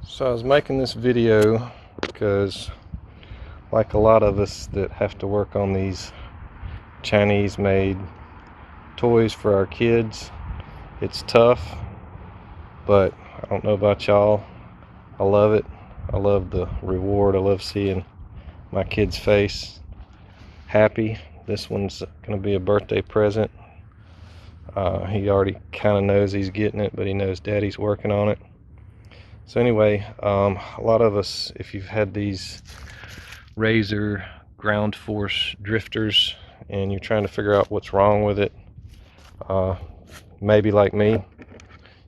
So I was making this video because, like a lot of us that have to work on these Chinese made toys for our kids, it's tough, but I don't know about y'all, I love it. I love the reward. I love seeing my kid's face happy. This one's gonna be a birthday present. He already kind of knows he's getting it, but he knows Daddy's working on it. So anyway, a lot of us, if you've had these Razor ground force drifters and you're trying to figure out what's wrong with it, maybe like me,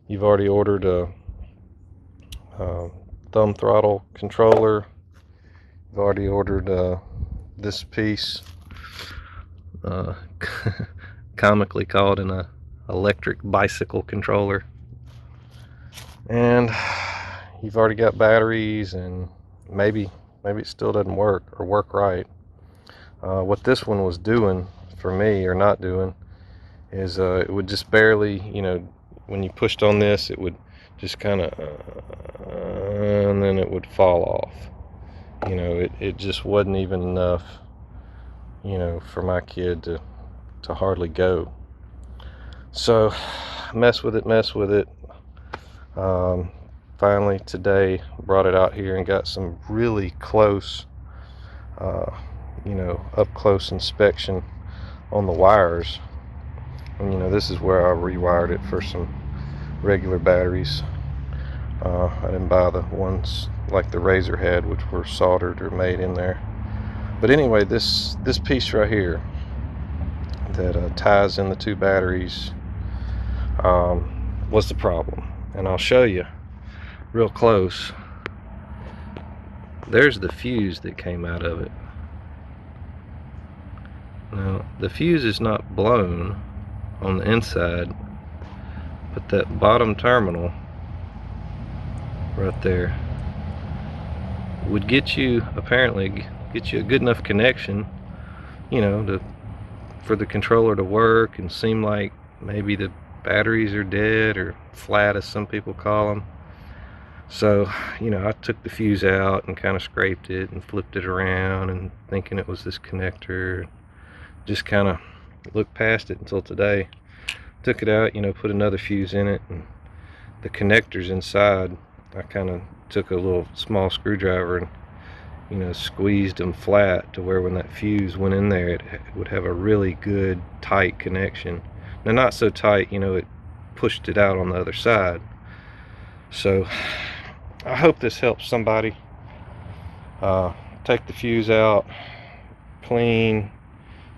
you've already ordered a thumb throttle controller. You've already ordered this piece, comically called an electric bicycle controller, and you've already got batteries, and maybe it still doesn't work or work right. What this one was doing for me, or not doing, is it would just barely, when you pushed on this, it would just kind of, and then it would fall off. It just wasn't even enough, for my kid to hardly go. So mess with it. Finally today brought it out here and got some really close, up close inspection on the wires. And this is where I rewired it for some regular batteries. I didn't buy the ones like the Razor had, which were soldered or made in there. But anyway, this piece right here that ties in the two batteries was the problem, and I'll show you real close. There's the fuse that came out of it. Now the fuse is not blown on the inside, but that bottom terminal right there would apparently get you a good enough connection, for the controller to work and seem like maybe the batteries are dead or flat, as some people call them. So I took the fuse out and kind of scraped it and flipped it around, and thinking it was this connector, just kind of looked past it until today. Took it out, put another fuse in it, and the connectors inside, I kind of took a little small screwdriver and squeezed them flat to where when that fuse went in there, it would have a really good tight connection. Now, not so tight, it pushed it out on the other side. So I hope this helps somebody. Take the fuse out, clean,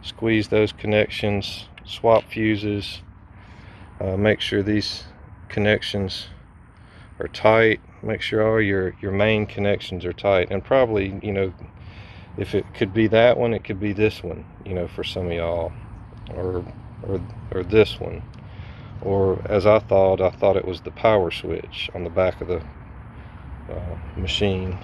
squeeze those connections, swap fuses, make sure these connections are tight, make sure all your main connections are tight, and probably, if it could be that one, it could be this one, for some of y'all, or this one, or as I thought it was the power switch on the back of the machine.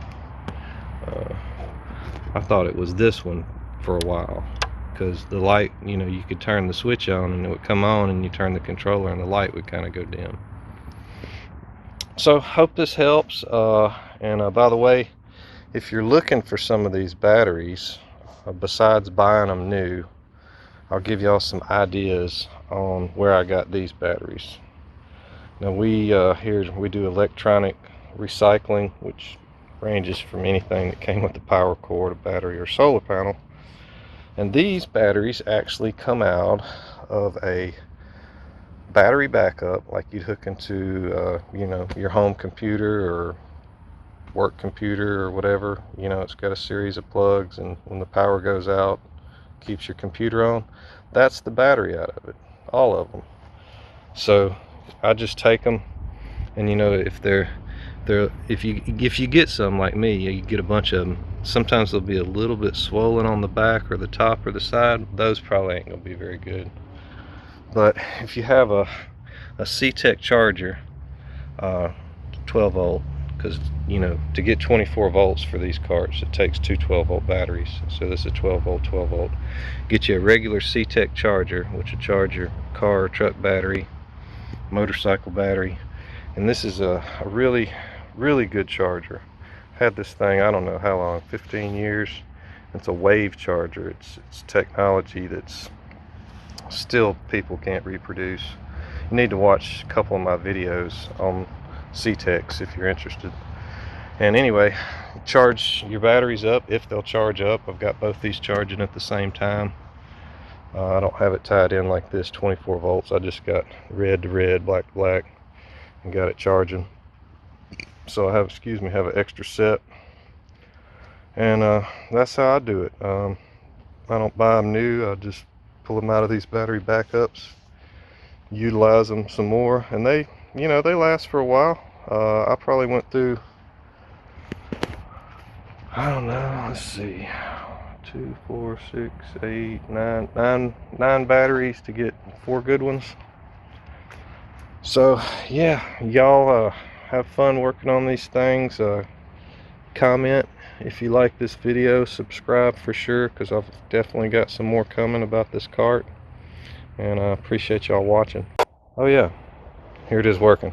I thought it was this one for a while, because the light, you could turn the switch on and it would come on, and you turn the controller and the light would kind of go dim. So hope this helps. And by the way, if you're looking for some of these batteries, besides buying them new, I'll give y'all some ideas on where I got these batteries. Now here we do electronic recycling, which ranges from anything that came with the power cord, a battery, or solar panel. And these batteries actually come out of a battery backup, like you'd hook into your home computer or work computer or whatever. It's got a series of plugs, and when the power goes out, keeps your computer on. That's the battery out of it, all of them. So I just take them, and if you get some like me, you get a bunch of them. Sometimes they'll be a little bit swollen on the back or the top or the side. Those probably ain't gonna be very good. But if you have a C-Tech charger, 12 volt, because to get 24 volts for these carts, it takes two 12 volt batteries. So this is 12 volt. Get you a regular C-Tech charger, which will charge your car or truck battery, motorcycle battery. And this is a really really good charger. Had this thing, I don't know how long, 15 years. It's a wave charger. It's technology that's still people can't reproduce. You need to watch a couple of my videos on C-Tex if you're interested. And anyway, charge your batteries up if they'll charge up. I've got both these charging at the same time. I don't have it tied in like this, 24 volts. I just got red to red, black to black, and got it charging. So I have, have an extra set. And that's how I do it. I don't buy them new. I just pull them out of these battery backups, utilize them some more, and they last for a while. I probably went through, I don't know, let's see, 2, 4, 6, 8, 9 batteries to get 4 good ones. So yeah, y'all have fun working on these things. Comment if you like this video, subscribe for sure, because I've definitely got some more coming about this cart, and I appreciate y'all watching. Oh yeah, here it is working.